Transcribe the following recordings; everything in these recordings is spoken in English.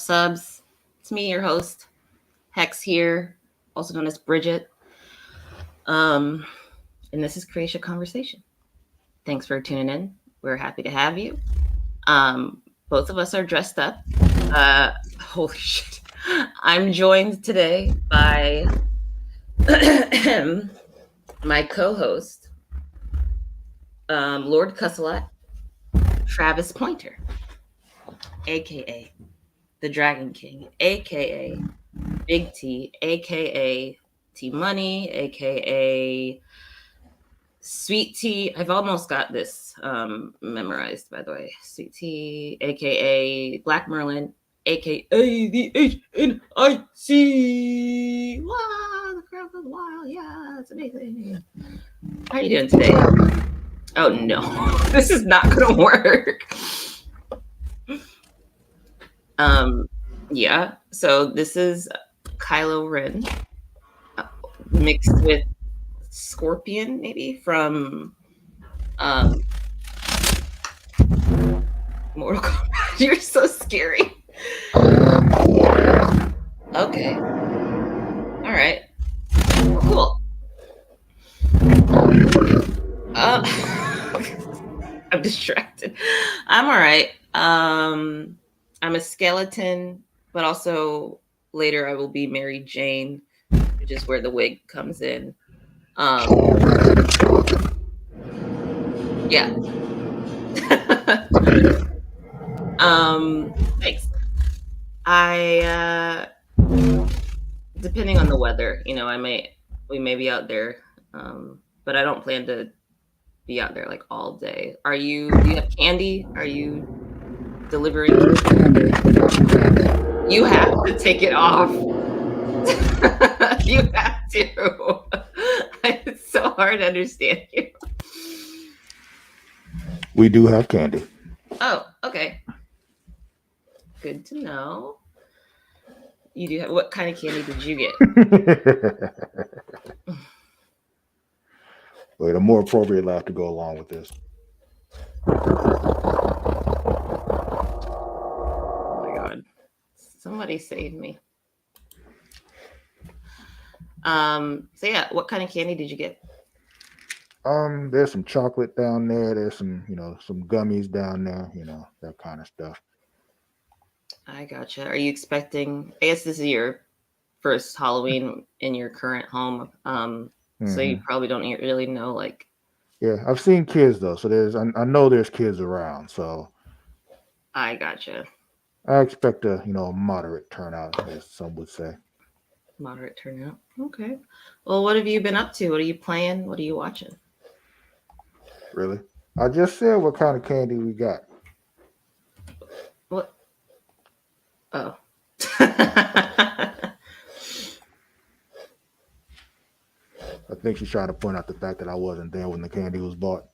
subs? It's me, your host, Hex here, also known as Bridget. And this is Creatia Conversation. Thanks for tuning in. We're happy to have you. Both of us are dressed up. Holy shit. I'm joined today by my co-host, Lord Cusselat, Travis Pointer, aka the Dragon King, aka Big T, aka T Money, aka Sweet Tea. I've almost got this memorized, by the way. Sweet Tea, aka Black Merlin, aka the HNIC. Wow, the crowd goes wild. Yeah, it's amazing. How are you doing today? Oh no, this is not gonna work. Yeah. So this is Kylo Ren mixed with Scorpion, maybe from Mortal Kombat. You're so scary. Okay. All right. Cool. I'm distracted. I'm all right. I'm a skeleton, but also later I will be Mary Jane, which is where the wig comes in. Yeah. Thanks. I depending on the weather, we may be out there, but I don't plan to be out there like all day. Do you have candy? Are you delivering? You have to take it off. You have to. It's so hard to understand you. We do have candy. Oh, okay. Good to know. You do have. What kind of candy did you get? Wait, a more appropriate laugh to go along with this. Oh my god! Somebody save me. So yeah, what kind of candy did you get? There's some chocolate down there. There's some, some gummies down there. That kind of stuff. I gotcha. Are you expecting? I guess this is your first Halloween in your current home. So you probably don't really know, like. Yeah, I've seen kids though, so I know there's kids around, so. I gotcha. I expect a moderate turnout, as some would say. Moderate turnout. Okay. Well, what have you been up to? What are you playing? What are you watching? Really? I just said what kind of candy we got. What? Oh. I think she's trying to point out the fact that I wasn't there when the candy was bought.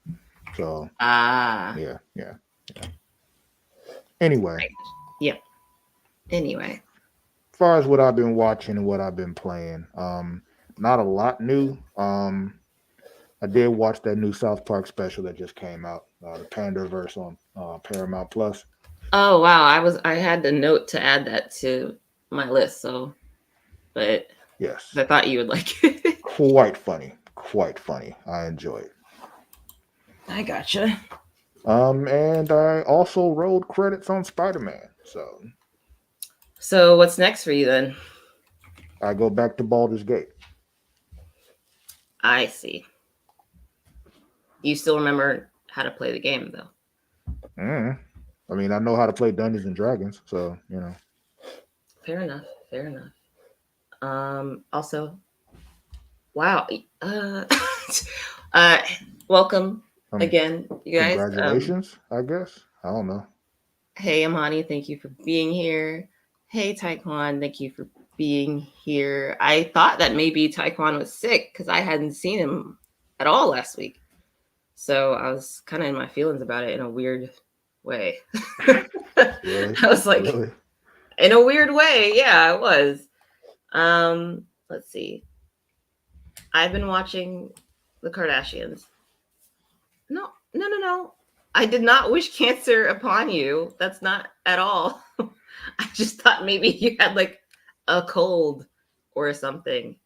So. Yeah. Anyway. Yep. Anyway. As far as what I've been watching and what I've been playing, not a lot new. I did watch that new South Park special that just came out, the Pandaverse on Paramount Plus. Oh wow, I had the note to add that to my list, but yes, I thought you would like it. Quite funny. I enjoy it. I gotcha. And I also rolled credits on Spider-Man. So what's next for you then? I go back to Baldur's Gate. I see. You still remember how to play the game, though? I mean, I know how to play Dungeons and Dragons, so, Fair enough. Also, wow. Welcome again, you guys. Congratulations, I guess. I don't know. Hey, Amani, thank you for being here. Hey, Taekwon, thank you for being here. I thought that maybe Taekwon was sick because I hadn't seen him at all last week. So I was kind of in my feelings about it in a weird way. Really? I was like, really? In a weird way. Yeah, I was. Let's see. I've been watching the Kardashians. No. I did not wish cancer upon you. That's not at all I just thought maybe you had like a cold or something.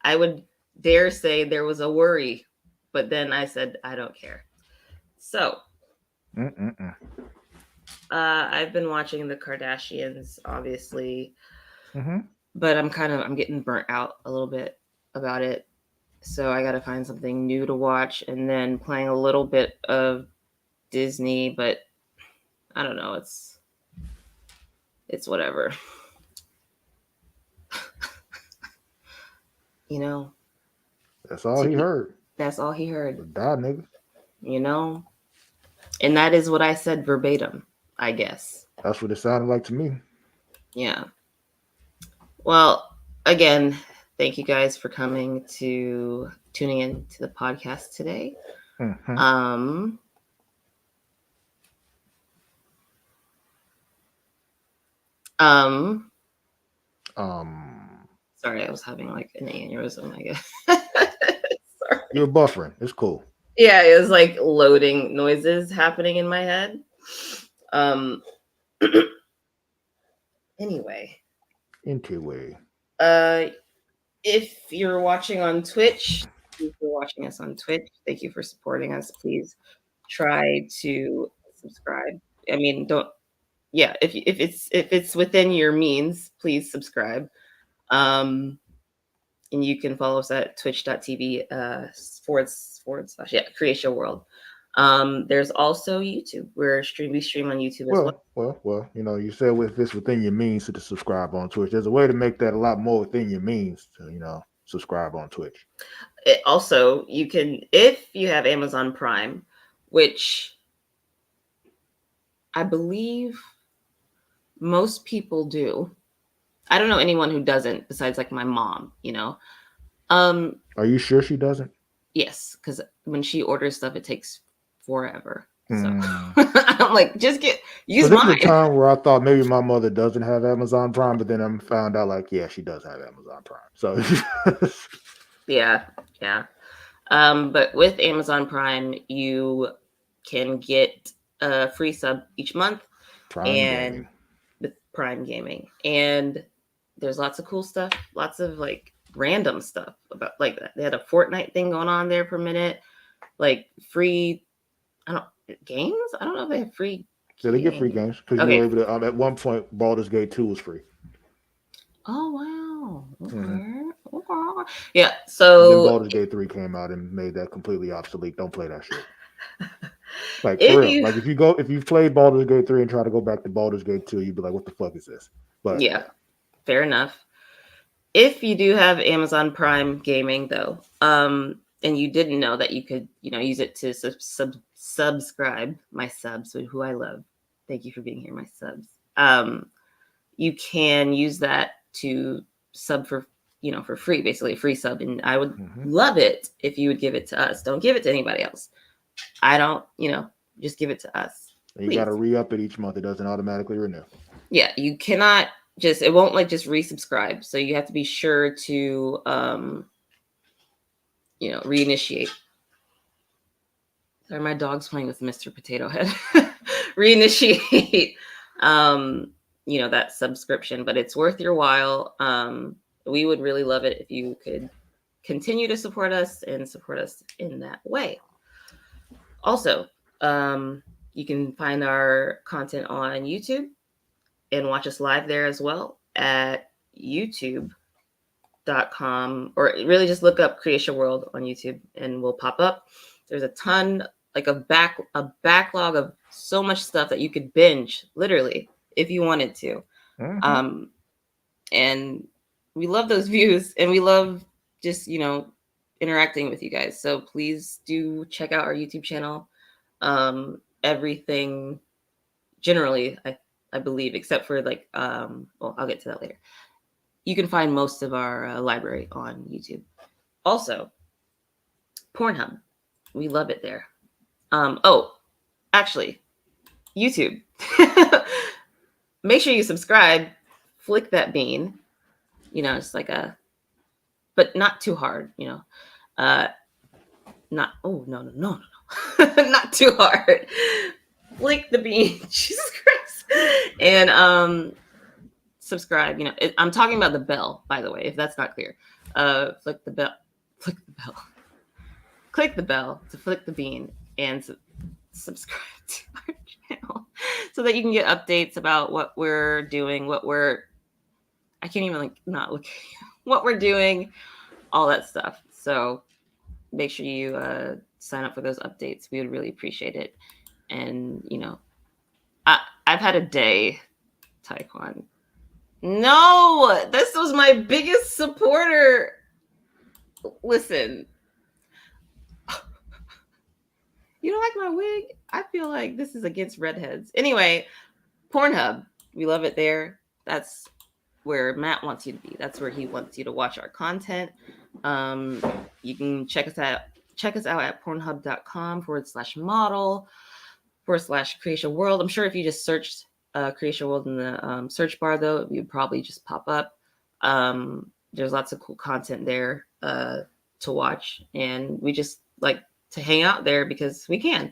I would dare say there was a worry, but then I said I don't care. So, Mm-mm-mm. I've been watching the Kardashians, obviously, Mm-hmm. but I'm getting burnt out a little bit about it. So I got to find something new to watch, and then playing a little bit of Disney, but I don't know. It's whatever. You know, That's all he heard. that's all he heard. Die, nigga. You know, and that is what I said verbatim, I guess. That's what it sounded like to me. Yeah. Well, again, thank you guys for tuning in to the podcast today. Mm-hmm. Um, Um, sorry, I was having like an aneurysm, I guess. Sorry. you're buffering. It's cool. Yeah, it was like loading noises happening in my head. Anyway. Anyway. If you're watching on Twitch, if you're watching us on Twitch, thank you for supporting us. Please try to subscribe. I mean, don't. Yeah, if it's within your means, please subscribe. And you can follow us at twitch.tv forward slash Creatia World. There's also YouTube. We stream on YouTube as well. Well. You know, you said if it's within your means to subscribe on Twitch. There's a way to make that a lot more within your means to, subscribe on Twitch. Also, you can, if you have Amazon Prime, which I believe most people do. I don't know anyone who doesn't besides like my mom, Are you sure she doesn't? Yes, because when she orders stuff, it takes forever. So I'm like, just use mine. There was a time where I thought maybe my mother doesn't have Amazon Prime, but then I found out like, yeah, she does have Amazon Prime. So yeah. But with Amazon Prime, you can get a free sub each month. Gaming. With Prime Gaming. And there's lots of cool stuff, lots of like random stuff about like that. They had a Fortnite thing going on there per minute, like free games. I don't know if they have free. Yeah, they get free games because you were able to. At one point, Baldur's Gate 2 was free. Oh wow! Okay. Mm-hmm. Yeah. So then Baldur's Gate 3 came out and made that completely obsolete. Don't play that shit. Like for real. Like if you played Baldur's Gate 3 and try to go back to Baldur's Gate 2, you'd be like, what the fuck is this? But yeah. Fair enough. If you do have Amazon Prime Gaming, though, and you didn't know that you could, use it to subscribe my subs, who I love. Thank you for being here, my subs. You can use that to sub for free, basically a free sub. And I would love it if you would give it to us. Don't give it to anybody else. I don't, just give it to us. And you got to re-up it each month. It doesn't automatically renew. Yeah, you cannot it won't like just resubscribe. So you have to be sure to, reinitiate. Sorry, my dog's playing with Mr. Potato Head. Reinitiate, that subscription, but it's worth your while. We would really love it if you could continue to support us and support us in that way. Also, you can find our content on YouTube and watch us live there as well at youtube.com, or really just look up Creatia World on YouTube and we'll pop up. There's a ton, like a backlog of so much stuff that you could binge literally if you wanted to. Mm-hmm. And we love those views and we love just, interacting with you guys. So please do check out our YouTube channel. Everything generally, I believe, except for like, I'll get to that later. You can find most of our library on YouTube. Also, Pornhub. We love it there. Actually, YouTube. Make sure you subscribe. Flick that bean. It's like but not too hard, not, oh, no. Not too hard. Flick the bean. Jesus Christ. And subscribe. I'm talking about the bell, by the way, if that's not clear. Flick the bell. Flick the bell. Click the bell to flick the bean and subscribe to our channel so that you can get updates about what we're doing, I can't even not look what we're doing, all that stuff. So make sure you sign up for those updates. We would really appreciate it. And I've had a day, Taekwon. No, this was my biggest supporter. Listen, you don't like my wig? I feel like this is against redheads. Anyway, Pornhub, we love it there. That's where Matt wants you to be. That's where he wants you to watch our content. You can check us out at pornhub.com/model/Creatia World. I'm sure if you just searched Creatia World in the search bar, though, it would probably just pop up. There's lots of cool content there to watch, and we just like to hang out there because we can.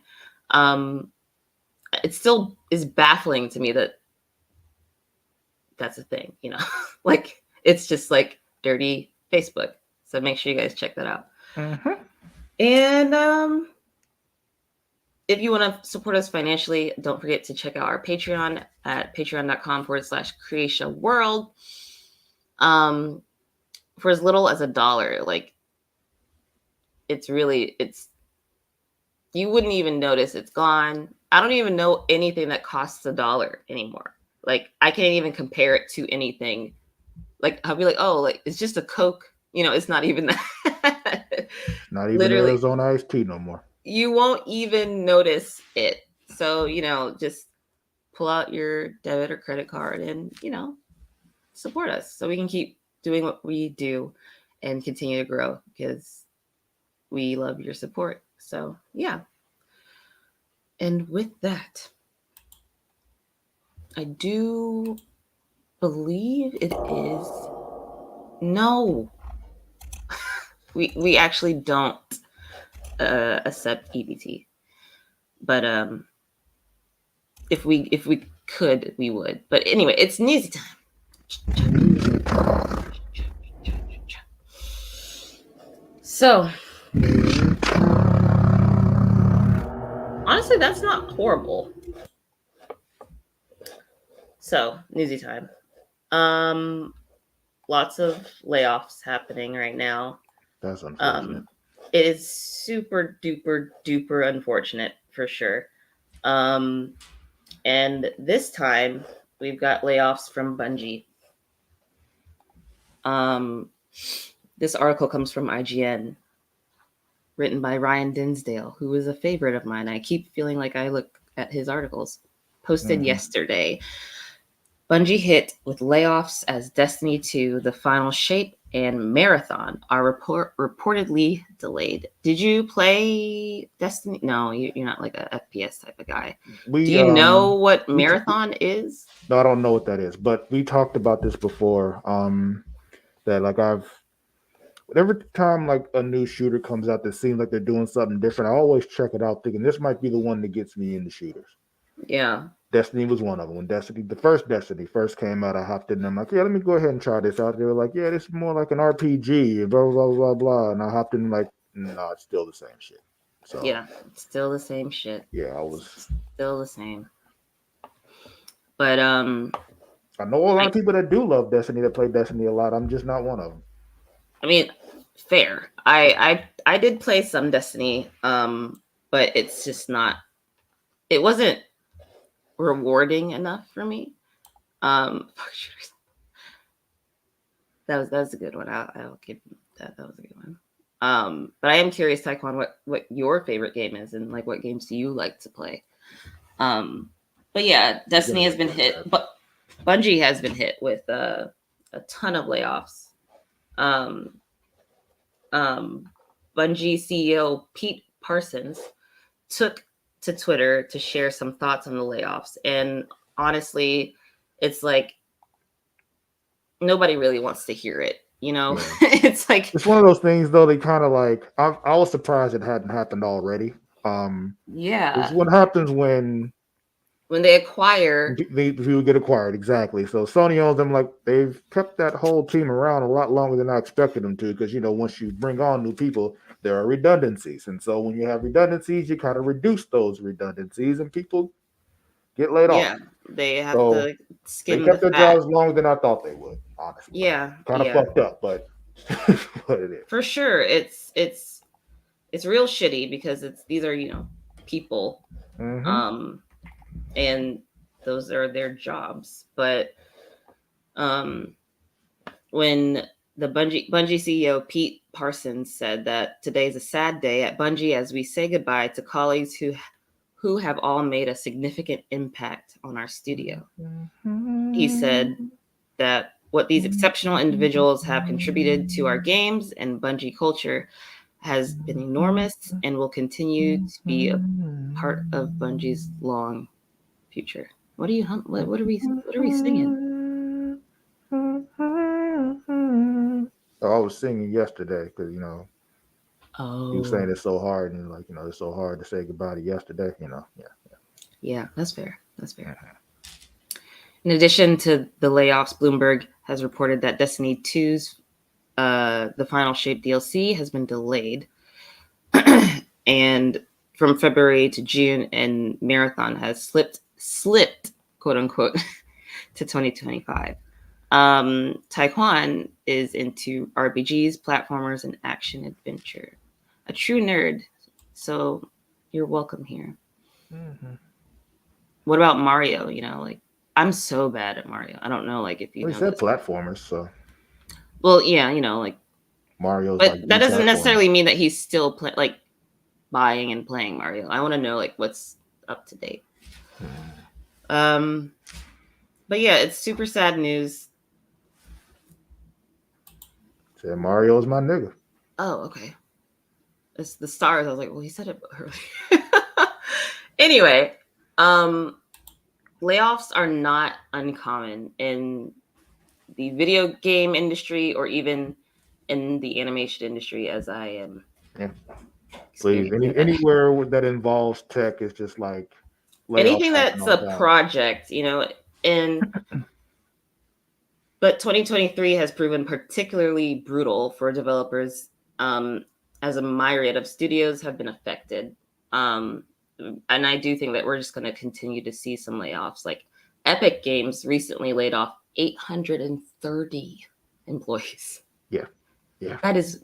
It still is baffling to me that that's a thing, like it's just like dirty Facebook. So make sure you guys check that out. Mm-hmm. And if you want to support us financially, don't forget to check out our Patreon at patreon.com/Creatia World. For as little as $1, like it's you wouldn't even notice it's gone. I don't even know anything that costs $1 anymore. Like I can't even compare it to anything. Like I'll be like, oh, like it's just a Coke. It's not even that. Not even Literally, Arizona iced tea no more. You won't even notice it. So, just pull out your debit or credit card and, support us so we can keep doing what we do and continue to grow because we love your support. So, yeah. And with that, I do believe it is. No, we actually don't accept EBT, but if we could, we would. But anyway, it's newsy time. So honestly, that's not horrible. So newsy time. Lots of layoffs happening right now. That's unfortunate. It is super duper duper unfortunate for sure. And this time we've got layoffs from Bungie. This article comes from IGN, written by Ryan Dinsdale, who is a favorite of mine. I keep feeling like I look at his articles. Posted yesterday. Bungie hit with layoffs as Destiny 2, The Final Shape, and Marathon are reportedly delayed. Did you play Destiny? No, you're not like a FPS type of guy. Do you know what Marathon is? No, I don't know what that is, but we talked about this before. That like every time like a new shooter comes out that seems like they're doing something different, I always check it out thinking this might be the one that gets me into shooters. Yeah. Destiny was one of them. When the first Destiny came out, I hopped in and I'm like, yeah, let me go ahead and try this out. They were like, yeah, this is more like an RPG, blah, blah, blah, blah. And I hopped in like, no, it's still the same shit. So yeah, it's still the same shit. Yeah, I was still the same. But I know a lot of people that do love Destiny, that play Destiny a lot. I'm just not one of them. I mean, fair. I did play some Destiny, but it's just not. It wasn't rewarding enough for me. That was a good one. I'll give that. That was a good one. But I am curious, Taekwon, what your favorite game is, and like what games do you like to play? But yeah, Destiny has been hit, but Bungie has been hit with a ton of layoffs. Bungie CEO Pete Parsons took to Twitter to share some thoughts on the layoffs, and honestly, it's like nobody really wants to hear it. Yeah. It's like it's one of those things, though. They kind of like I was surprised it hadn't happened already. Yeah, it's what happens when when they acquire, the people get acquired, exactly. So Sony owns them. Like, they've kept that whole team around a lot longer than I expected them to, because once you bring on new people, there are redundancies, and so when you have redundancies, you kind of reduce those redundancies, and people get laid off. yeah, they have So to they skim the kept their fat. jobs longer than I thought they would. Honestly, Yeah, kind of yeah, fucked up, but what it is. for sure. It's real shitty because these are people, Mm-hmm. um, and those are their jobs. But um, when the Bungie CEO Pete Parsons said that today's a sad day at Bungie as we say goodbye to colleagues who have all made a significant impact on our studio. He said that what these exceptional individuals have contributed to our games and Bungie culture has been enormous and will continue to be a part of Bungie's long future. What are you what are we singing? Oh, I was singing yesterday because you were saying Oh, it's so hard, and like it's so hard to say goodbye to yesterday. Yeah. yeah, that's fair. That's fair. In addition to the layoffs, Bloomberg has reported that Destiny 2's the final shape DLC has been delayed, and from February to June, and Marathon has slipped, quote unquote, to 2025. Taekwon is into RPGs, platformers, and action adventure. A true nerd. So you're welcome here. Mm-hmm. What about Mario? Like I'm so bad at Mario. I don't know, like if you Well, he know said this. platformers, so Well, yeah, like, Mario's but like that the doesn't platformer. necessarily mean that he's still like buying and playing Mario. I want to know like what's up to date. Um, but yeah, it's super sad news. Said Mario's my nigga. Oh, okay. It's the stars. I was like, well, he said it earlier. Anyway, um, layoffs are not uncommon in the video game industry or even in the animation industry, as I am Yeah. Please, experiencing that. anywhere that involves tech is just like layoffs Anything happen that's all a the time. project, and but 2023 has proven particularly brutal for developers, um, as a myriad of studios have been affected. Um, and I do think that we're just going to continue to see some layoffs. Like Epic Games recently laid off 830 employees. Yeah, yeah. That is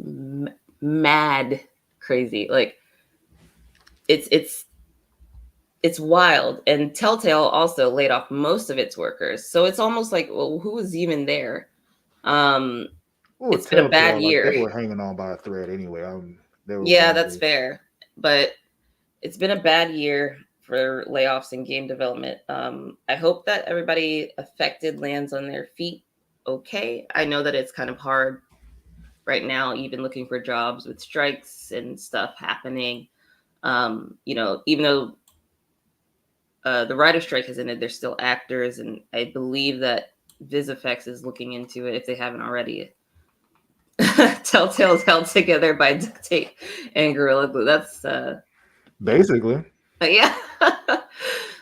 mad crazy. Like it's it's it's wild. And Telltale also laid off most of its workers. So it's almost like, well, who was even there? Um, Well, it's been a bad Telltale, like, they year. were hanging on by a thread anyway. They were Yeah, going that's to. fair. But it's been a bad year for layoffs in game development. I hope that everybody affected lands on their feet okay. I know that it's kind of hard right now, even looking for jobs with strikes and stuff happening. Even though the writer strike has ended, there's still actors, and I believe that VisFX is looking into it if they haven't already. Telltale's held together by duct tape and Gorilla Glue. That's Basically. yeah,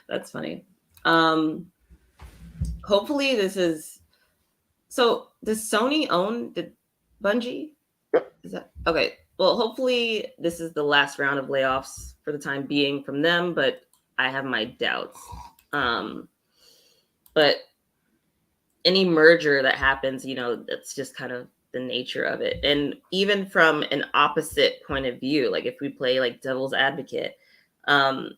that's funny. Um, hopefully this is so. Does Sony own the Bungie? Yep. Is that okay? Well, hopefully this is the last round of layoffs for the time being from them, but I have my doubts. But any merger that happens, that's just kind of the nature of it. And even from an opposite point of view, like if we play like devil's advocate, um,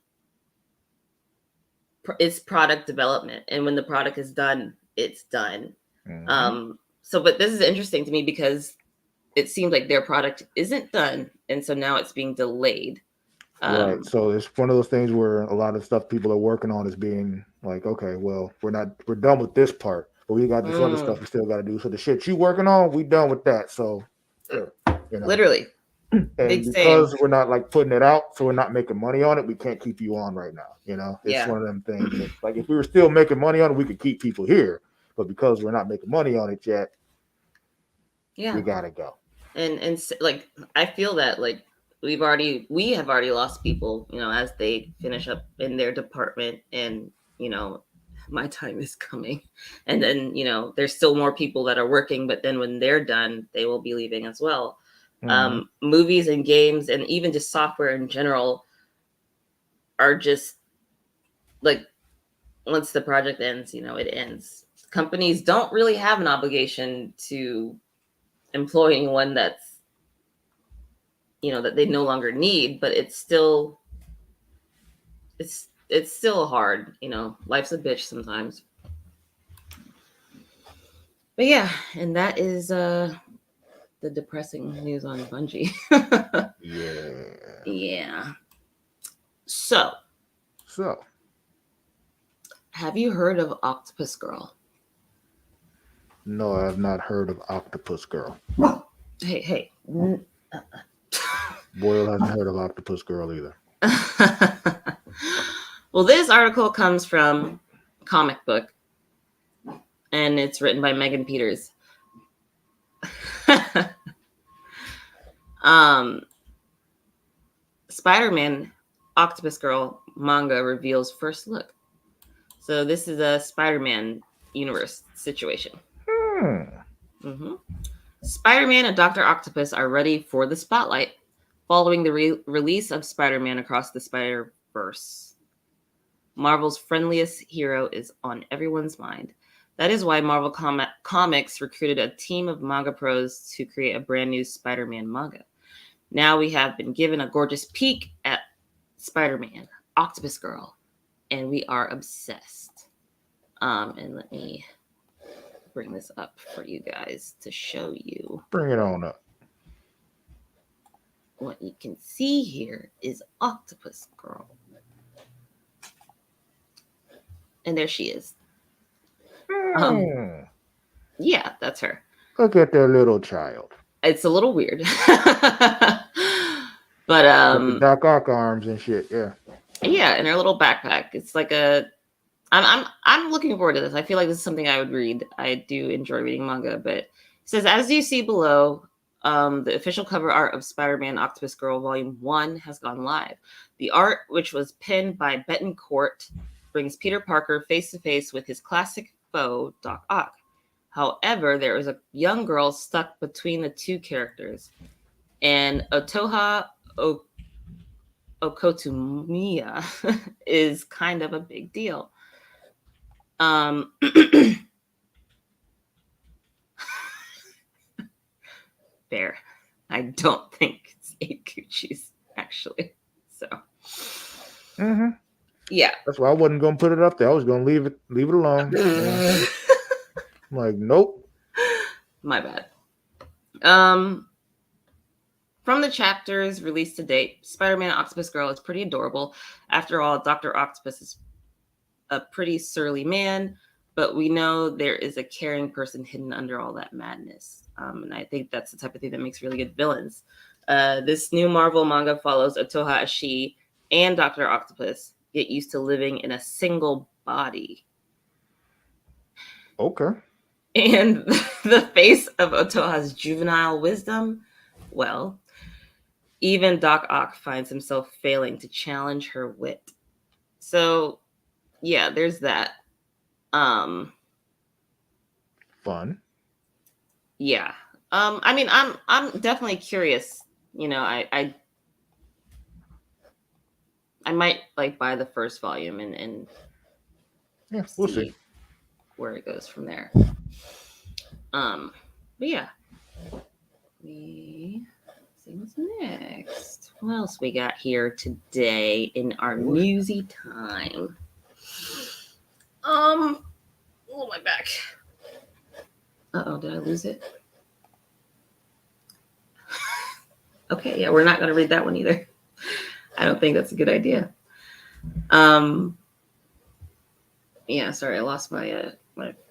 it's product development. And when the product is done, it's done. Mm-hmm. But this is interesting to me because it seems like their product isn't done. And so now it's being delayed. Right. So it's one of those things where a lot of stuff people are working on is being like, okay, well, we're done with this part, but we got this other stuff we still got to do. So the shit you working on, we done with that. So, Literally. and Big same. because we're not like putting it out, so we're not making money on it, we can't keep you on right now. It's Yeah. one of them things that, like, if we were still making money on it, we could keep people here, but because we're not making money on it yet, yeah, we gotta go. and like I feel that like we have already lost people, as they finish up in their department, and my time is coming. And then, there's still more people that are working, but then when they're done, they will be leaving as well. Movies and games and even just software in general are just like, once the project ends, it ends. Companies don't really have an obligation to employ anyone that's, that they no longer need, but it's still hard. Life's a bitch sometimes. But yeah, and that is the depressing news on Bungie. Yeah. So, have you heard of Octopus Girl? No, I have not heard of Octopus Girl. Hey. Boyle hasn't heard of Octopus Girl either. Well, this article comes from Comic Book, and it's written by Megan Peters. Spider-Man Octopus Girl manga reveals first look. So this is a Spider-Man universe situation. Spider-Man and Dr. Octopus are ready for the spotlight following the release of Spider-Man Across the Spider-Verse. Marvel's friendliest hero is on everyone's mind. That is why Marvel Comics recruited a team of manga pros to create a brand new Spider-Man manga. Now we have been given a gorgeous peek at Spider-Man, Octopus Girl, and we are obsessed. And let me bring this up for you guys to show you. Bring it on up. What you can see here is Octopus Girl. And there she is. Yeah, that's her. Look at that little child. It's a little weird. But with the Doc Ock arms and shit, yeah. Yeah, and her little backpack. It's like I'm looking forward to this. I feel like this is something I would read. I do enjoy reading manga, but it says, as you see below, the official cover art of Spider-Man Octopus Girl Volume 1 has gone live. The art, which was penned by Betancourt, brings Peter Parker face-to-face with his classic foe, Doc Ock. However, there is a young girl stuck between the two characters, and Otoha Okotomiya is kind of a big deal. Fair. I don't think it's 8 Gucci's, actually. So, yeah. That's why I wasn't gonna put it up there. I was gonna leave it alone. I'm like, nope. My bad. From the chapters released to date, Spider-Man Octopus Girl is pretty adorable. After all, Dr. Octopus is a pretty surly man, but we know there is a caring person hidden under all that madness. And I think that's the type of thing that makes really good villains. This new Marvel manga follows Otoha as she and Dr. Octopus get used to living in a single body. Okay. And the face of Otoha's juvenile wisdom, well, even Doc Ock finds himself failing to challenge her wit. So, yeah, there's that. Fun. Yeah. I mean, I'm definitely curious. I might like buy the first volume and yeah, we'll see where it goes from there. But yeah, we see what's next. What else we got here today in our newsy time? Oh, my back. Uh-oh, did I lose it? Okay, yeah, we're not going to read that one either. I don't think that's a good idea. Yeah, sorry, I lost my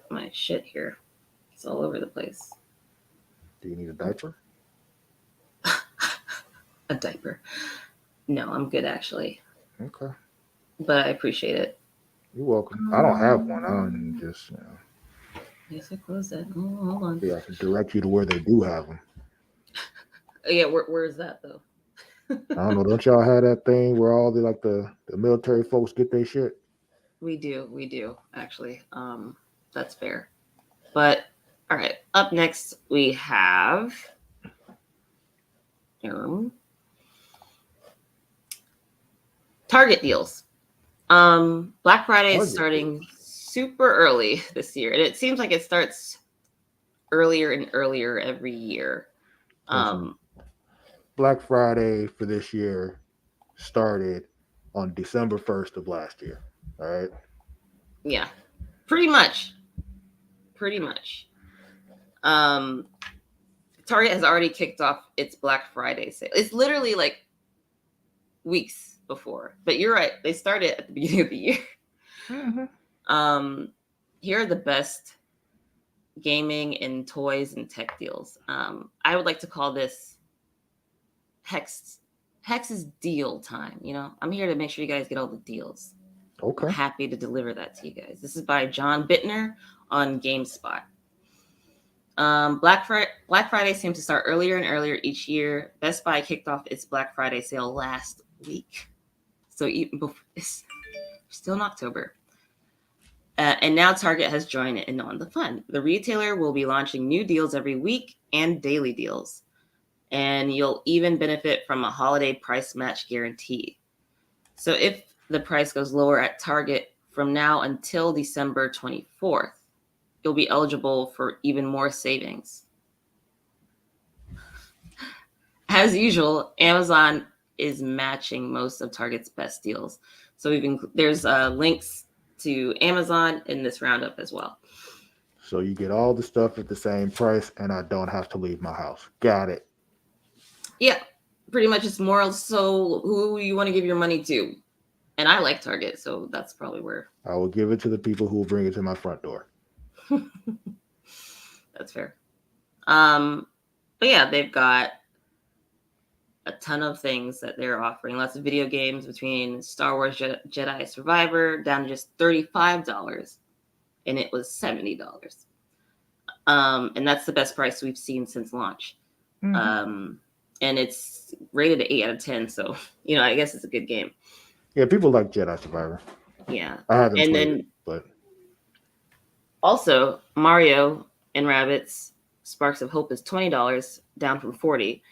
my shit here. It's all over the place. Do you need a diaper? A diaper? No, I'm good actually. Okay. But I appreciate it. You're welcome. I don't have one. I don't just, Yes, I closed that. Oh, hold on. Yeah, I can direct you to where they do have them. Yeah, where is that though? I don't know. Don't y'all have that thing where all the military folks get their shit? We do actually. That's fair. But all right, up next we have Target deals. Black Friday is Target starting deals. super early this year, and it seems like it starts earlier and earlier every year. Listen, Um, Black Friday for this year started on December 1st of last year. All right. yeah, pretty much, pretty much. Um, Target has already kicked off its Black Friday sale. It's literally like weeks before, but you're right. They started at the beginning of the year. Mm-hmm. Um, Here are the best gaming and toys and tech deals. I would like to call this Hex's deal time. You know, I'm here to make sure you guys get all the deals. I'm Okay. happy to deliver that to you guys. This is by John Bittner on GameSpot. Black Friday seems to start earlier and earlier each year. Best Buy kicked off its Black Friday sale last week, so even before it's still in October. And now Target has joined in on the fun. The retailer will be launching new deals every week and daily deals. And you'll even benefit from a holiday price match guarantee. So if the price goes lower at Target from now until December 24th, you'll be eligible for even more savings. As usual, Amazon is matching most of Target's best deals. So there's links to Amazon in this roundup as well. So you get all the stuff at the same price, and I don't have to leave my house. Got it. Yeah, pretty much it's more so who you want to give your money to. And I like Target, so that's probably where. I will give it to the people who will bring it to my front door. That's fair. But yeah, they've got a ton of things that they're offering. Lots of video games between Star Wars Jedi Survivor down to just $35, and it was $70. And that's the best price we've seen since launch. Mm-hmm. And it's rated an 8 out of 10, so you know I guess it's a good game. Yeah, people like Jedi Survivor. Yeah, I haven't and played then it, but also Mario and Rabbids Sparks of Hope is $20, down from 40.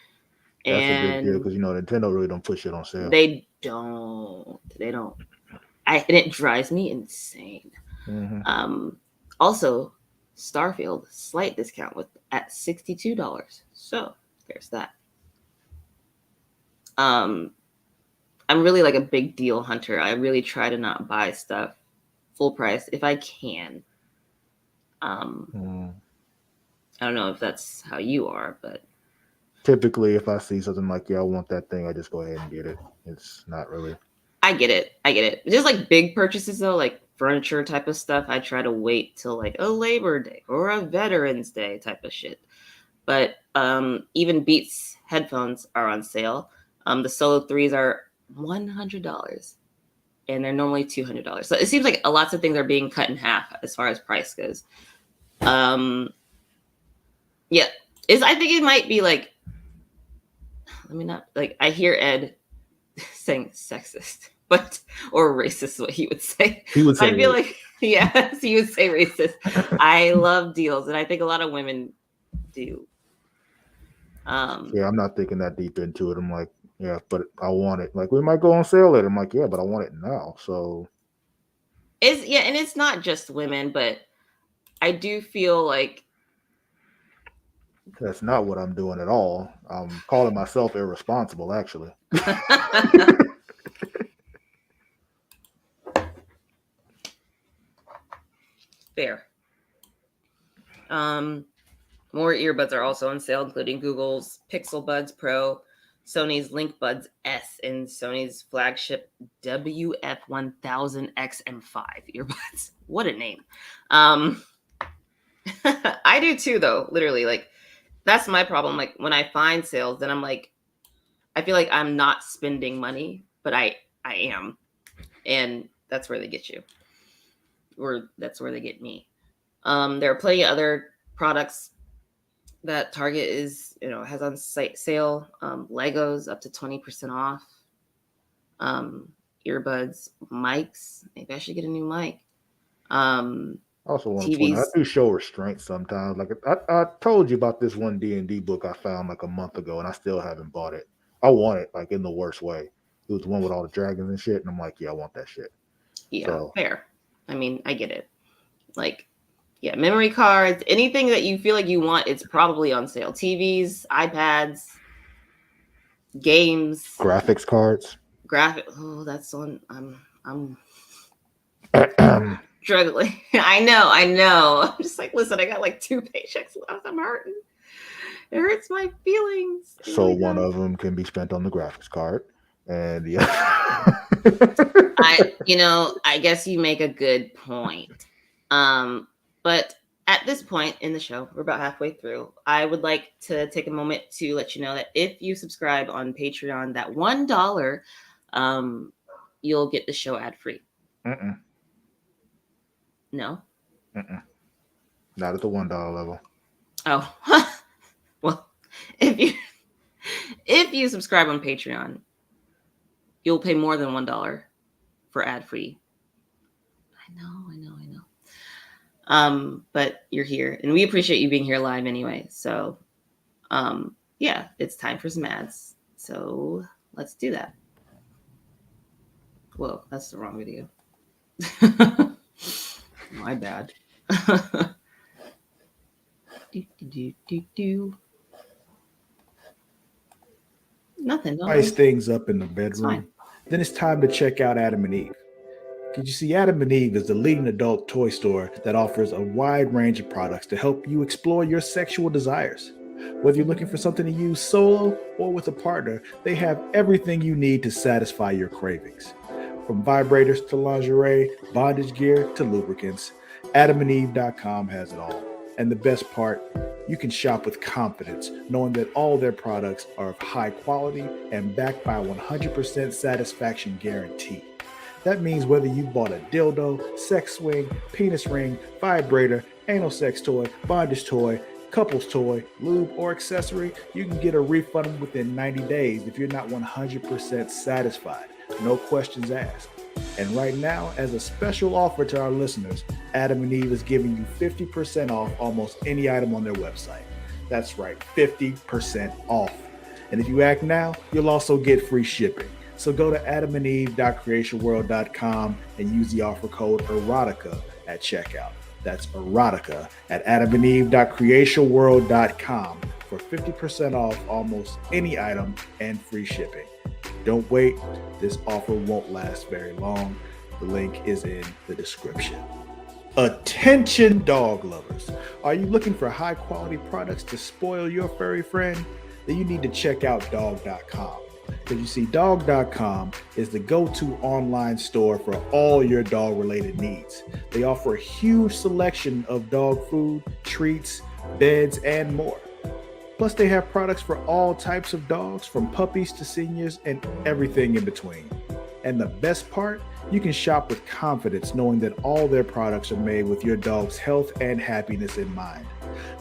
that's a good deal And because Nintendo really don't put shit on sale. they don't. And it drives me insane. Mm-hmm. Also, Starfield slight discount at $62. So there's that. I'm really like a big deal hunter. I really try to not buy stuff full price if I can. I don't know if that's how you are, but Typically, if I see something like, yeah, I want that thing, I just go ahead and get it. It's not really. I get it. Just like big purchases though, like furniture type of stuff, I try to wait till like a Labor Day or a Veterans Day type of shit. But even Beats headphones are on sale. The Solo 3s are $100 and they're normally $200. So it seems like lots of things are being cut in half as far as price goes. Yeah, I think it might be like, let me not like, I hear Ed saying sexist, but or racist is what he would say. He would say I feel race. like yes, he would say racist. I love deals, and I think a lot of women do. Yeah, I'm not thinking that deep into it. I'm like, yeah, but I want it. Like, we might go on sale later. I'm like, yeah, but I want it now. So And it's not just women, but I do feel like that's not what I'm doing at all. I'm calling myself irresponsible, actually. fair. More earbuds are also on sale, including Google's Pixel Buds Pro, Sony's Link Buds S, and Sony's flagship WF-1000XM5 earbuds. What a name. I do too, though, literally. Like, that's my problem. Like, when I find sales, then I'm like, I feel like I'm not spending money, but I am. And that's where they get you. Or that's where they get me. There are plenty of other products that Target has on site sale. Legos up to 20% off. earbuds, mics. Maybe I should get a new mic. I also want to point out, I TVs. do show restraint sometimes. Like I told you about this one D&D book I found like a month ago, and I still haven't bought it. I want it like in the worst way. It was the one with all the dragons and shit, and I'm like, yeah, I want that shit. Yeah, So fair. I mean, I get it. Like, yeah, memory cards, anything that you feel like you want, it's probably on sale. TVs, iPads, games, graphics cards. graphic. Oh, that's on. I'm I struggling. I know. I'm just like, listen, I got like 2 paychecks left. I'm hurting. It hurts my feelings. It So really one does. of them can be spent on the graphics card, and the I guess you make a good point. But at this point in the show, we're about halfway through. I would like to take a moment to let you know that if you subscribe on Patreon, that $1, you'll get the show ad free. Mm-mm. No? Mm-mm. Not at the $1 level. Oh, well, if you subscribe on Patreon, you'll pay more than $1 for ad free. I know. But you're here, and we appreciate you being here live anyway. So, yeah, it's time for some ads. So let's do that. Whoa, that's the wrong video. My bad. Nothing. Don't Spice worry. things up in the It's bedroom, fine. then it's time to check out Adam and Eve. Did you see Adam and Eve is the leading adult toy store that offers a wide range of products to help you explore your sexual desires. Whether you're looking for something to use solo or with a partner, they have everything you need to satisfy your cravings. From vibrators to lingerie, bondage gear to lubricants, AdamandEve.com has it all. And the best part, you can shop with confidence, knowing that all their products are of high quality and backed by a 100% satisfaction guarantee. That means whether you bought a dildo, sex swing, penis ring, vibrator, anal sex toy, bondage toy, couples toy, lube, or accessory, you can get a refund within 90 days if you're not 100% satisfied. No questions asked. And right now, as a special offer to our listeners, Adam and Eve is giving you 50% off almost any item on their website. That's right, 50% off. And if you act now, you'll also get free shipping. So go to adamandeve.creationworld.com and use the offer code erotica at checkout. That's erotica at adamandeve.creationworld.com for 50% off almost any item and free shipping. Don't wait. This offer won't last very long. The link is in the description. Attention dog lovers. Are you looking for high quality products to spoil your furry friend? Then you need to check out dog.com. Because you see, dog.com is the go-to online store for all your dog related needs. They offer a huge selection of dog food, treats, beds, and more. Plus, they have products for all types of dogs, from puppies to seniors and everything in between. And the best part, you can shop with confidence knowing that all their products are made with your dog's health and happiness in mind.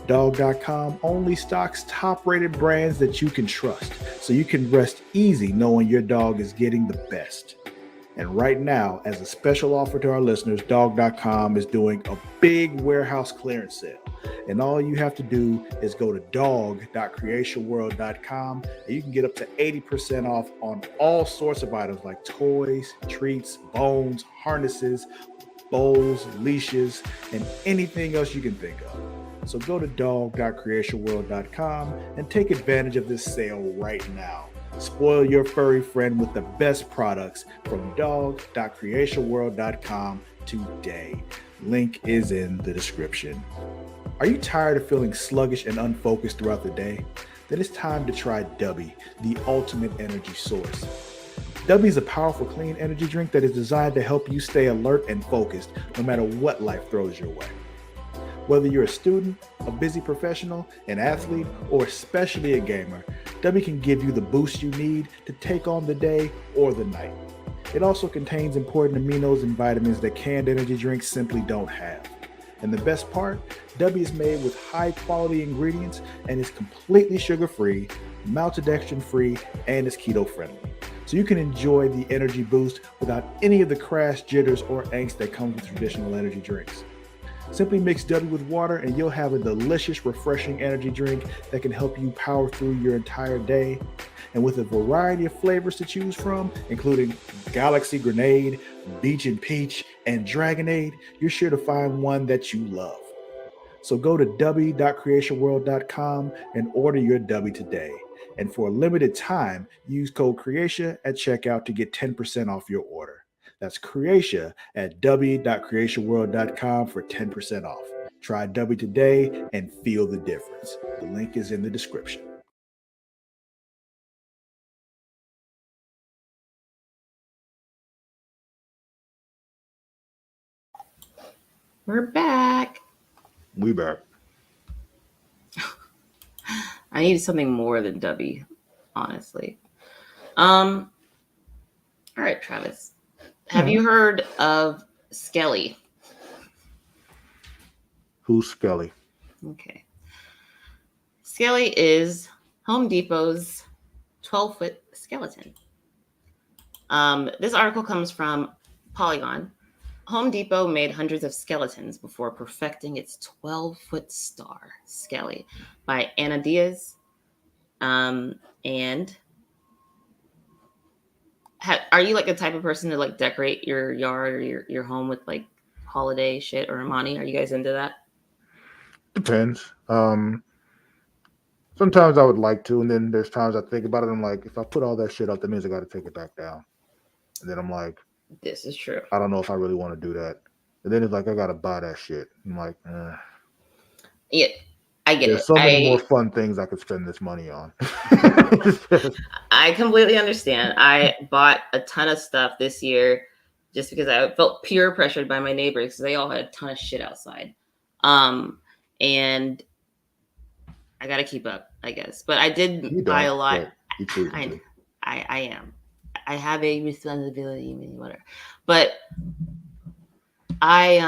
Dog.com only stocks top-rated brands that you can trust, so you can rest easy knowing your dog is getting the best. And right now, as a special offer to our listeners, Dog.com is doing a big warehouse clearance sale. And all you have to do is go to dog.creationworld.com and you can get up to 80% off on all sorts of items like toys, treats, bones, harnesses, bowls, leashes, and anything else you can think of. So go to dog.creationworld.com and take advantage of this sale right now. Spoil your furry friend with the best products from dog.creationworld.com today. Link is in the description. Are you tired of feeling sluggish and unfocused throughout the day? Then it's time to try Dubby, the ultimate energy source. Dubby is a powerful clean energy drink that is designed to help you stay alert and focused no matter what life throws your way. Whether you're a student, a busy professional, an athlete, or especially a gamer, Dubby can give you the boost you need to take on the day or the night. It also contains important aminos and vitamins that canned energy drinks simply don't have. And the best part, Dubby is made with high quality ingredients and is completely sugar-free, maltodextrin-free, and is keto-friendly. so you can enjoy the energy boost without any of the crash, jitters, or angst that comes with traditional energy drinks. Simply mix W with water and you'll have a delicious, refreshing energy drink that can help you power through your entire day. And with a variety of flavors to choose from, including Galaxy Grenade, Beach and Peach, and Dragonade, you're sure to find one that you love. So go to w.creationworld.com and order your W today. And for a limited time, use code Creatia at checkout to get 10% off your order. That's Creatia at w.creationworld.com for 10% off. Try W today and feel the difference. The link is in the description. We're back. We back. I needed something more than W, honestly. All right, Travis. Have you heard of Skelly? Who's Skelly? Okay. Skelly is Home Depot's 12-foot skeleton. This article comes from Polygon. Home Depot made hundreds of skeletons before perfecting its 12-foot star, Skelly, by Anna Diaz. And are you like a type of person to like decorate your yard or your home with like holiday shit or Imani? Are you guys into that? Depends. Sometimes I would like to, and then there's times I think about it. I'm like, if I put all that shit up, that means I got to take it back down. And then I'm like, This is true. I don't know if I really want to do that. And then it's like I got to buy that shit. I'm like, Yeah, I get there's it. so many more fun things I could spend this money on. I completely understand. I bought a ton of stuff this year just because I felt peer pressured by my neighbors because they all had a ton of shit outside. And I got to keep up, I guess. But I did buy a lot. I am. I have a responsibility, whatever. But I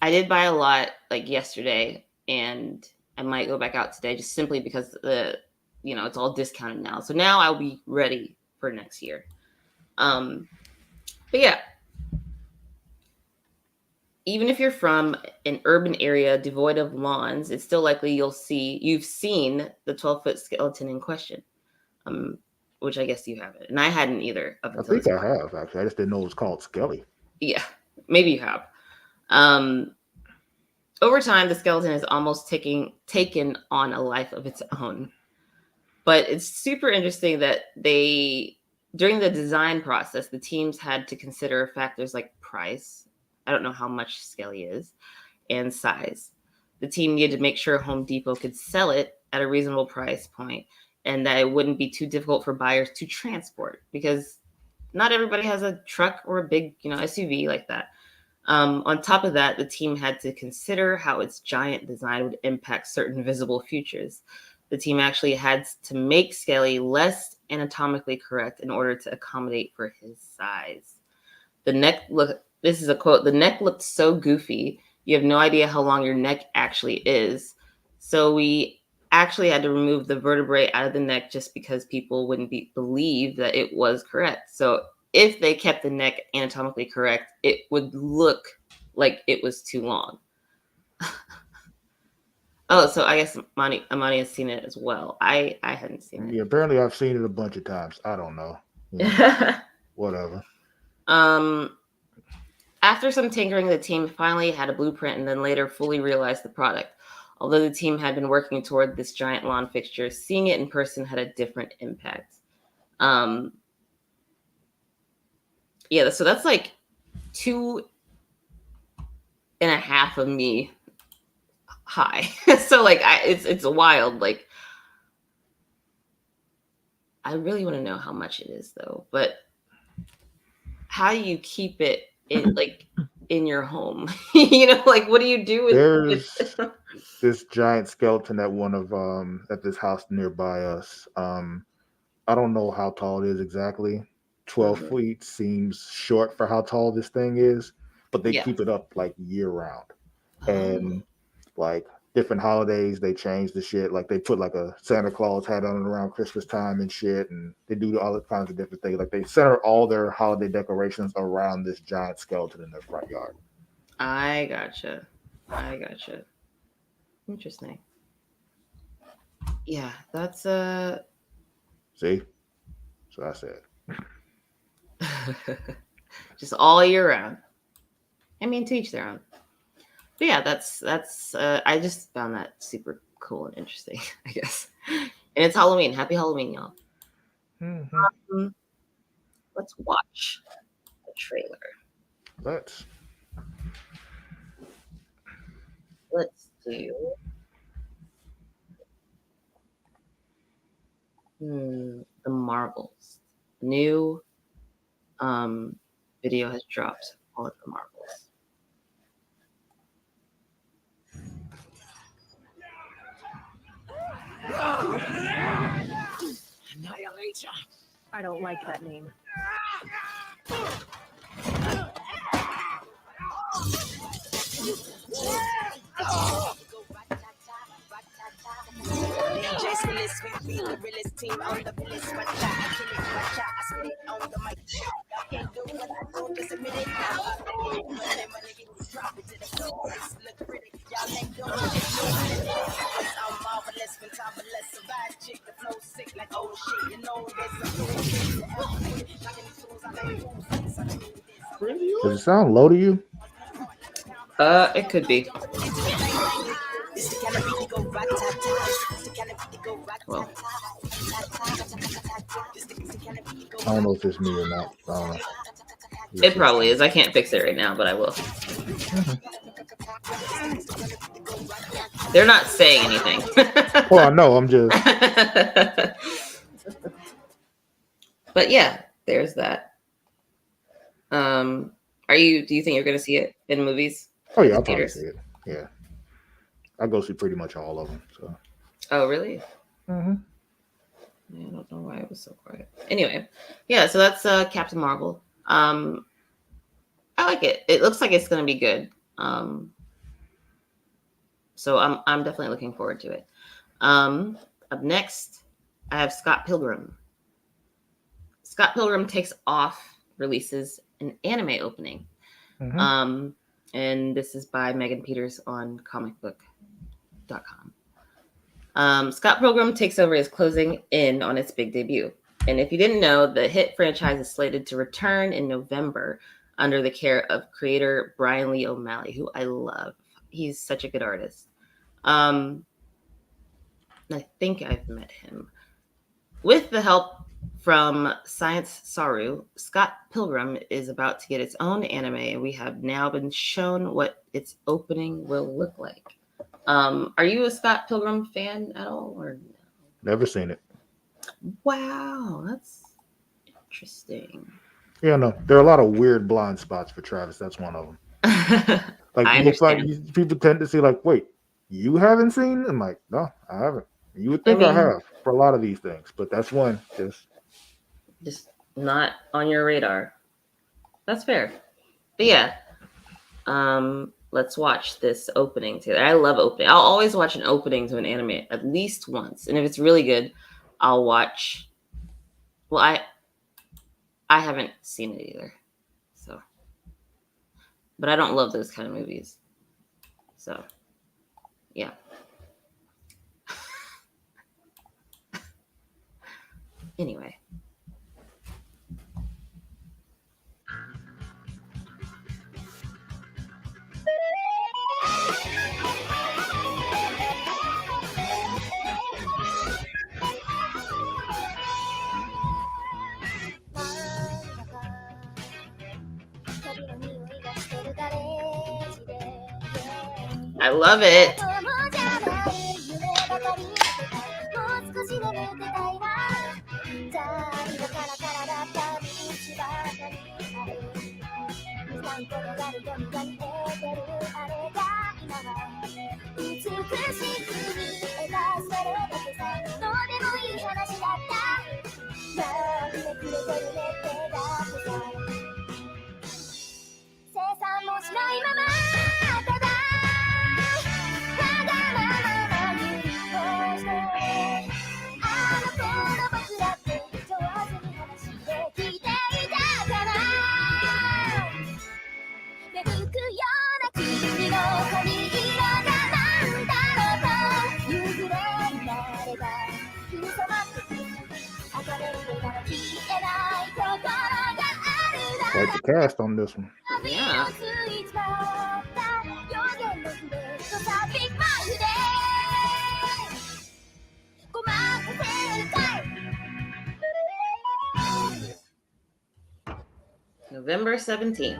did buy a lot like yesterday, and I might go back out today just simply because it's all discounted now. So now I'll be ready for next year. But yeah, even if you're from an urban area devoid of lawns, it's still likely you've seen the 12-foot skeleton in question. Which I guess you haven't, and I hadn't either. I think I have actually. I just didn't know it was called Skelly. Yeah, maybe you have. Over time, the skeleton has almost taken on a life of its own. But it's super interesting that during the design process, the teams had to consider factors like price. I don't know how much Skelly is, and size. The team needed to make sure Home Depot could sell it at a reasonable price point and that it wouldn't be too difficult for buyers to transport because not everybody has a truck or a big, SUV like that. On top of that, the team had to consider how its giant design would impact certain visible features. The team actually had to make Skelly less anatomically correct in order to accommodate for his size. This is a quote, the neck looked so goofy, you have no idea how long your neck actually is. So we actually had to remove the vertebrae out of the neck just because people wouldn't believe that it was correct. So if they kept the neck anatomically correct, it would look like it was too long. Oh, so I guess Amani has seen it as well. I hadn't seen it. Yeah, apparently I've seen it a bunch of times. I don't know. Whatever. After some tinkering, the team finally had a blueprint and then later fully realized the product. Although the team had been working toward this giant lawn fixture, seeing it in person had a different impact. Yeah, so that's like 2.5 of me high. So like it's wild. Like I really want to know how much it is though. But how do you keep it in your home? Like what do you do with There's this giant skeleton at one of at this house nearby us. I don't know how tall it is exactly. 12 feet seems short for how tall this thing is, but they keep it up like year round. And like different holidays, they change the shit. Like they put like a Santa Claus hat on around Christmas time and shit, and they do all kinds of different things. Like they center all their holiday decorations around this giant skeleton in their front yard. I gotcha. Interesting. Yeah, that's See, so I said, just all year round. I mean, to each their own. But yeah, that's I just found that super cool and interesting, I guess. And it's Halloween. Happy Halloween, y'all. mm-hmm. Let's watch the trailer. Let's do the Marvels. New video has dropped on the Marvels. Annihilator. I don't like that name. Does it sound low to you? It could be. Well, I don't know if it's me or not. I don't know. It probably is. I can't fix it right now, but I will. They're not saying anything. Well, I know. I'm just. But yeah, there's that. Do you think you're going to see it in movies? Oh yeah, I'll probably see it. Yeah, I go see pretty much all of them. So. Oh really? Mm-hmm. I don't know why it was so quiet. Anyway, yeah. So that's Captain Marvel. I like it. It looks like it's going to be good. So I'm definitely looking forward to it. Up next, I have Scott Pilgrim. Scott Pilgrim Takes Off releases an anime opening. Mm-hmm. And this is by Megan Peters on comicbook.com. Scott Pilgrim Takes Over is closing in on its big debut. And if you didn't know, the hit franchise is slated to return in November under the care of creator Brian Lee O'Malley, who I love. He's such a good artist. I think I've met him. With the help from Science Saru, Scott Pilgrim is about to get its own anime, and we have now been shown what its opening will look like. Are you a Scott Pilgrim fan at all, or no? Never seen it. Wow, that's interesting. Yeah, no, there are a lot of weird blind spots for Travis. That's one of them. Like people tend to see, like, wait, you haven't seen? I'm like, no, I haven't. You would think I have for a lot of these things, but that's one just not on your radar. That's fair. But yeah, let's watch this opening together. I love opening. I'll always watch an opening to an anime at least once, and if it's really good, I'll watch. Well, I haven't seen it either, so. But I don't love those kind of movies, so yeah. Anyway. I love it. made the cast on this one. Yeah. November 17th.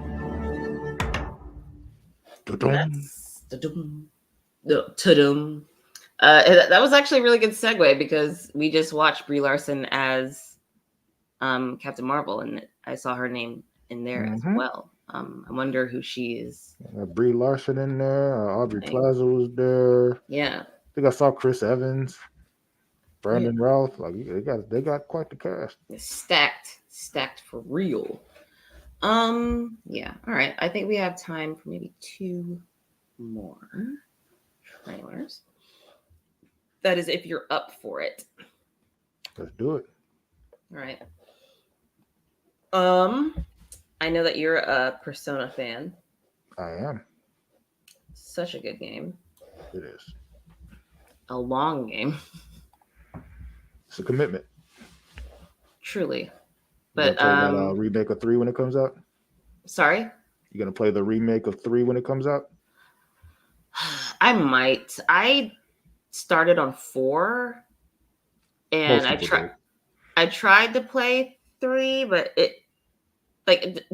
That's ta-dum. That was actually a really good segue because we just watched Brie Larson as Captain Marvel, and I saw her name in there as well. I wonder who she is. Brie Larson in there. Aubrey Plaza was there. Yeah. I think I saw Chris Evans, Brandon Routh. Like they got quite the cast. It's stacked for real. Yeah. All right. I think we have time for maybe 2 more trailers. That is if you're up for it. Let's do it. All right. I know that you're a Persona fan. I am. Such a good game. It is. A long game. It's a commitment. Truly. You But play that remake of 3 when it comes out? Sorry? You gonna play the remake of 3 when it comes out? I might. I started on 4 and I tried to play 3, but it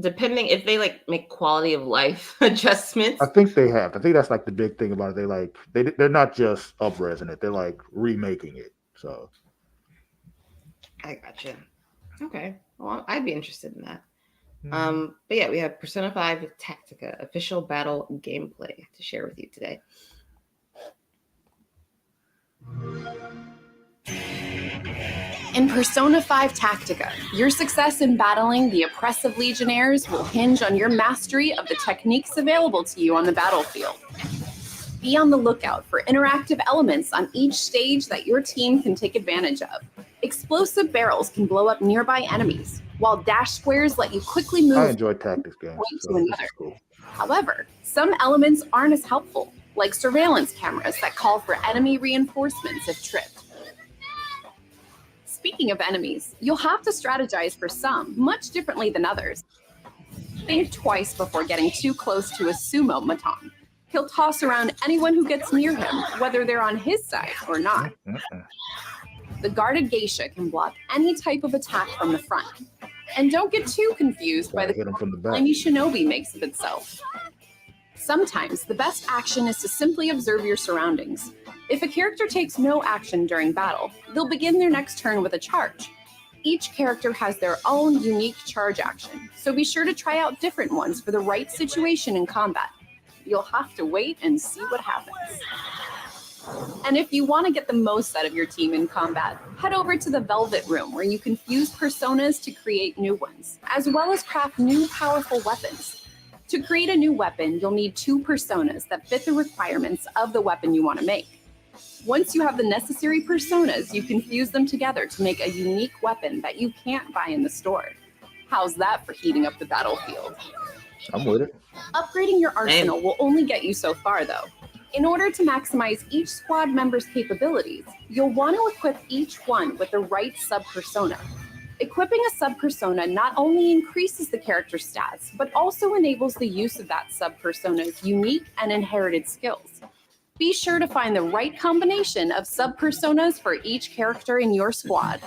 depending if they make quality of life adjustments. I think they have. I think that's the big thing about it. They're not just up-resing it, they're remaking it. So I gotcha. Okay. Well, I'd be interested in that. But yeah, we have Persona 5 Tactica official battle gameplay to share with you today. In Persona 5 Tactica, your success in battling the oppressive legionnaires will hinge on your mastery of the techniques available to you on the battlefield. Be on the lookout for interactive elements on each stage that your team can take advantage of. Explosive barrels can blow up nearby enemies, while dash squares let you quickly move. I enjoy tactics games. To another. Cool. However, some elements aren't as helpful, like surveillance cameras that call for enemy reinforcements if tripped. Speaking of enemies, you'll have to strategize for some much differently than others. Think twice before getting too close to a sumo Maton. He'll toss around anyone who gets near him, whether they're on his side or not. The guarded geisha can block any type of attack from the front. And don't get too confused by the tiny shinobi makes of itself. Sometimes the best action is to simply observe your surroundings. If a character takes no action during battle, they'll begin their next turn with a charge. Each character has their own unique charge action, so be sure to try out different ones for the right situation in combat. You'll have to wait and see what happens. And if you want to get the most out of your team in combat, head over to the Velvet Room where you can fuse personas to create new ones, as well as craft new powerful weapons. To create a new weapon, you'll need 2 personas that fit the requirements of the weapon you want to make. Once you have the necessary personas, you can fuse them together to make a unique weapon that you can't buy in the store. How's that for heating up the battlefield? I'm with it. Upgrading your arsenal will only get you so far, though. In order to maximize each squad member's capabilities, you'll want to equip each one with the right sub-persona. Equipping a sub-persona not only increases the character's stats, but also enables the use of that sub-persona's unique and inherited skills. Be sure to find the right combination of sub-personas for each character in your squad.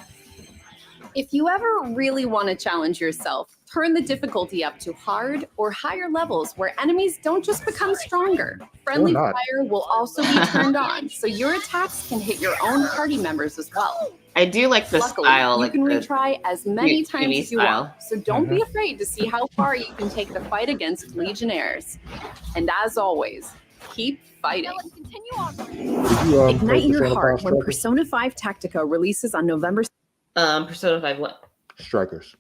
If you ever really want to challenge yourself, turn the difficulty up to hard or higher levels where enemies don't just become stronger. Friendly fire will also be turned on, so your attacks can hit your own party members as well. I do like the Luckily, style. You can retry as many times as you want, so don't be afraid to see how far you can take the fight against Legionnaires. And as always, keep fighting. Now let's continue on. Ignite your heart when Persona 5 Tactica releases on November. Persona 5 what? Strikers.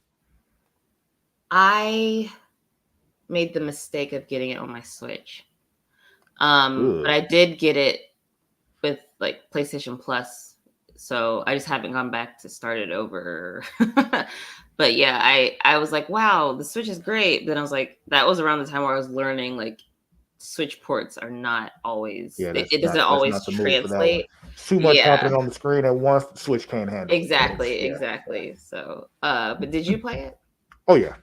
I made the mistake of getting it on my Switch. But I did get it with PlayStation Plus, so I just haven't gone back to start it over. But yeah, I was like, wow, the Switch is great. Then I was like, that was around the time where I was learning Switch ports are not always, it doesn't always translate. Too much happening on the screen at once, the Switch can't handle exactly. So, but did you play it? Oh yeah,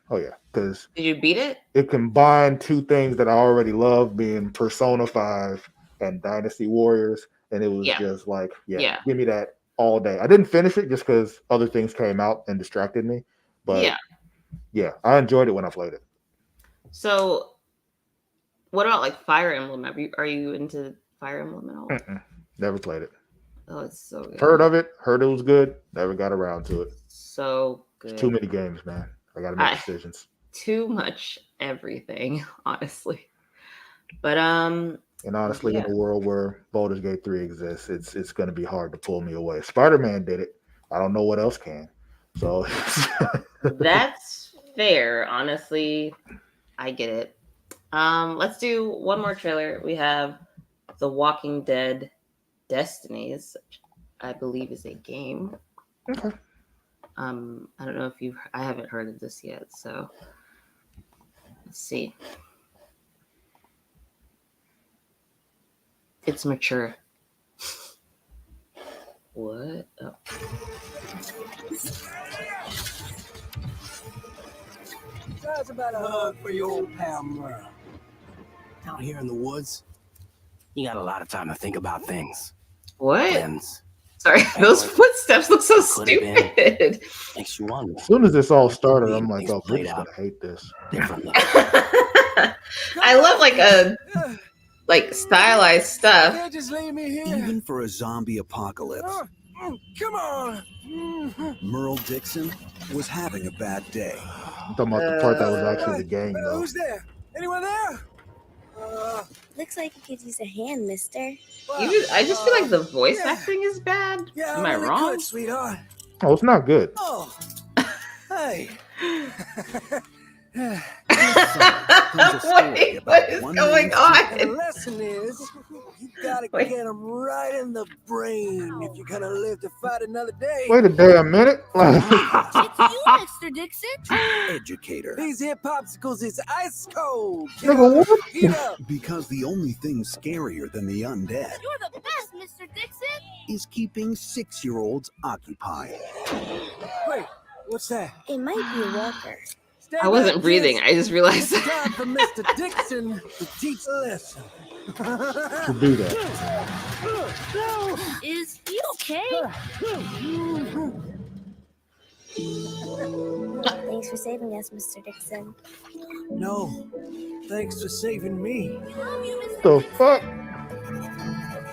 because Did you beat it? it combined two things that I already love, being Persona 5 and Dynasty Warriors, and it was Yeah. just like, Yeah. give me that all day. I didn't finish it just because other things came out and distracted me, but yeah, I enjoyed it when I played it. So, what about like Fire Emblem? Are you into Fire Emblem at all? Never played it. Oh, it's so good. Heard of it, heard it was good, never got around to it. So good. It's too many games, man. I gotta make decisions. Too much everything, honestly. But and honestly, in a world where Baldur's Gate 3 exists, it's gonna be hard to pull me away. Spider-Man did it. I don't know what else can. So that's fair. Honestly, I get it. Let's do one more trailer. We have The Walking Dead Destinies, which I believe is a game. Okay. I don't know if I haven't heard of this yet, so let's see. It's mature. What? Oh. How's about a hug for your old pal Merle? Out here in the woods, you got a lot of time to think about things. What? Plans. Sorry, those footsteps look so stupid. Makes you wonder. As soon as this all started, I'm like, oh, Brittany's gonna hate this. I love like stylized stuff. Can't just leave me here. Even for a zombie apocalypse. Come on. Merle Dixon was having a bad day. I'm talking about the part that was actually the game, though. Who's there? Anyone there? Looks like you could use a hand, mister. I just feel like the voice acting is bad. Am I wrong? Good, sweetheart. Oh, it's not good. Oh, hey. Wait, what is going on? The lesson is, you gotta get them right in the brain if you're gonna live to fight another day. Wait a damn minute. It's you, Mr. Dixon. Educator. These here popsicles is ice cold. Nigga, what? Because the only thing scarier than the undead You're the best, Mr. Dixon. is keeping 6-year-olds occupied. Wait, what's that? It might be a walker. I wasn't breathing. I just realized. It's time for Mr. Dixon to teach a lesson. To do that. Is he okay? Thanks for saving us, Mr. Dixon. No, thanks for saving me. The fuck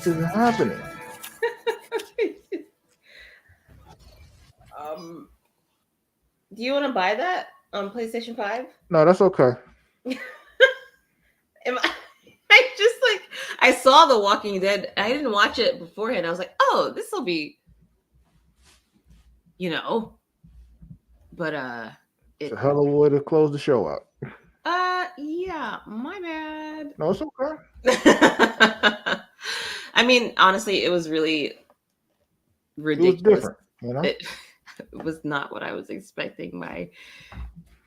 is happening? Do you want to buy that on PlayStation 5? No, that's okay. I just like, I saw The Walking Dead. I didn't watch it beforehand. I was like, oh, this will be, but it's a hell of a way to close the show out. Yeah, my bad. No, it's okay. I mean, honestly, it was really ridiculous. It was different, you know? It was not what I was expecting by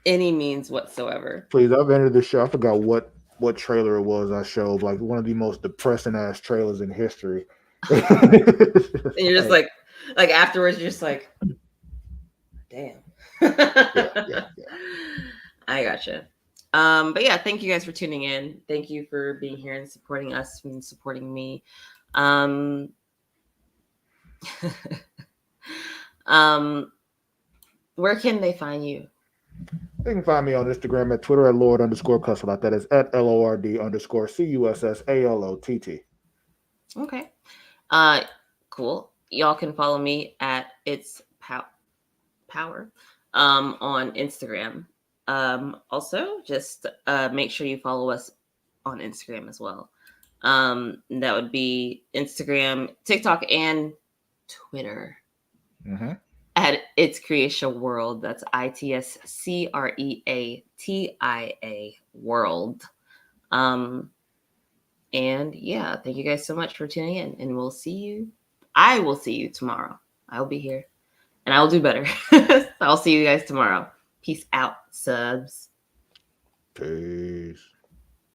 any means whatsoever. Please, I've entered the show. I forgot what trailer it was I showed. Like one of the most depressing ass trailers in history. And you're just like afterwards, you're just like, damn. Yeah. I gotcha. But yeah, thank you guys for tuning in. Thank you for being here and supporting us and supporting me. Where can they find you? You can find me on Instagram at Twitter at Lord_Cussalott. That is at LORD_CUSSALOTT. Okay. Cool. Y'all can follow me at It's Power on Instagram. Also, just make sure you follow us on Instagram as well. That would be Instagram, TikTok, and Twitter. Mm-hmm. At It's Creatia World. That's ITSCREATIA World. And yeah, thank you guys so much for tuning in. And I will see you tomorrow. I'll be here. And I will do better. I'll see you guys tomorrow. Peace out, subs. Peace.